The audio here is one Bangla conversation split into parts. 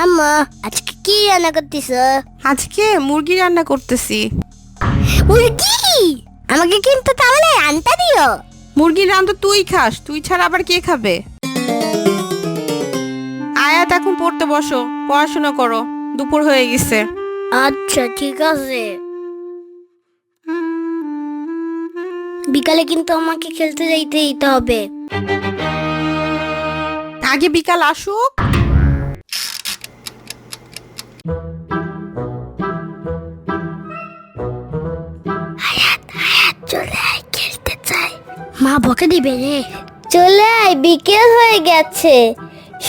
আম্মা আজকে কি রান্না করতেছ? আজকে মুরগি রান্না করতেছি। মুরগি? আমাকে কিন্তু তাহলে আনতে দিও। মুরগির রান্না তুই খাস, তুই ছাড়া আবার কে খাবে? আয়াত এখন পড়তে বসো, পড়াশোনা করো, দুপুর হয়ে গেছে। আচ্ছা ঠিক আছে। বিকালে কিন্তু আমাকে খেলতে দিতে হবে। আগে বিকাল আসুক। চলে আয়, খেলতে চাই। মা বকে দিবে রে। চলে আয়, বিকেল হয়ে গেছে,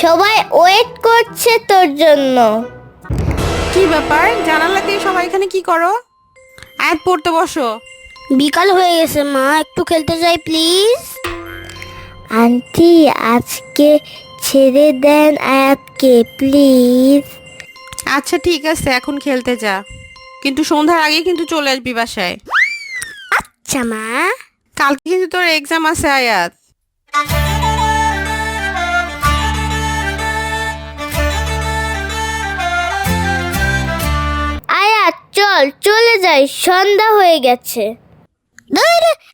সবাই ওয়েট করছে তোর জন্য। কি ব্যাপার, জানালা দিয়ে সবাই এখানে কি করো? আয়াত পড়তে বসো। বিকাল হয়ে গেছে মা, একটু খেলতে যাই প্লিজ। আন্টি আজকে ছেড়ে দেন আয়াতকে প্লিজ। আচ্ছা ঠিক আছে, এখন খেলতে যা, কিন্তু সন্ধ্যার আগে কিন্তু চলে আসবি বাসায়। আচ্ছা মা। কালকে কিন্তু তোর এক্সাম আছে আয়াত। আয়াত চল চলে যাই, সন্ধ্যা হয়ে গেছে।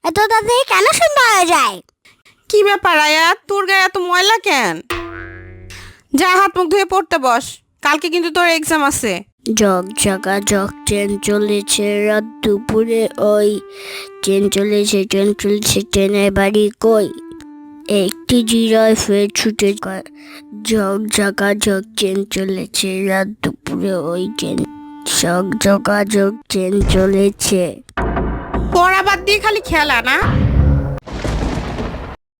এত তাড়াতাড়ি কেন সন্ধ্যা হয়ে যায়? কি ব্যাপার আয়াত, তোর গায়ে এত ময়লা কেন? যা হাত মুখ ধুয়ে পড়তে বস, কালকে কিন্তু তোর এক্সাম আছে। জগ জাগা জগ, ট্রেন চলেছে রাত দুপুরে, ওই ট্রেন চলেছে ট্রেনের বাড়ি কই? একটি জিরায় ফের ছুটে জগ জাগা জগ, ট্রেন চলেছে রাত দুপুরে, ওই ট্রেন জগ জাগা জগ, ট্রেন চলেছে। পড়া বাদ দিয়ে খালি খেলা না,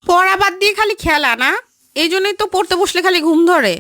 পড়া বাদ দিয়ে খালি খেলা না, এই জন্যই তো পড়তে বসলে খালি ঘুম ধরে।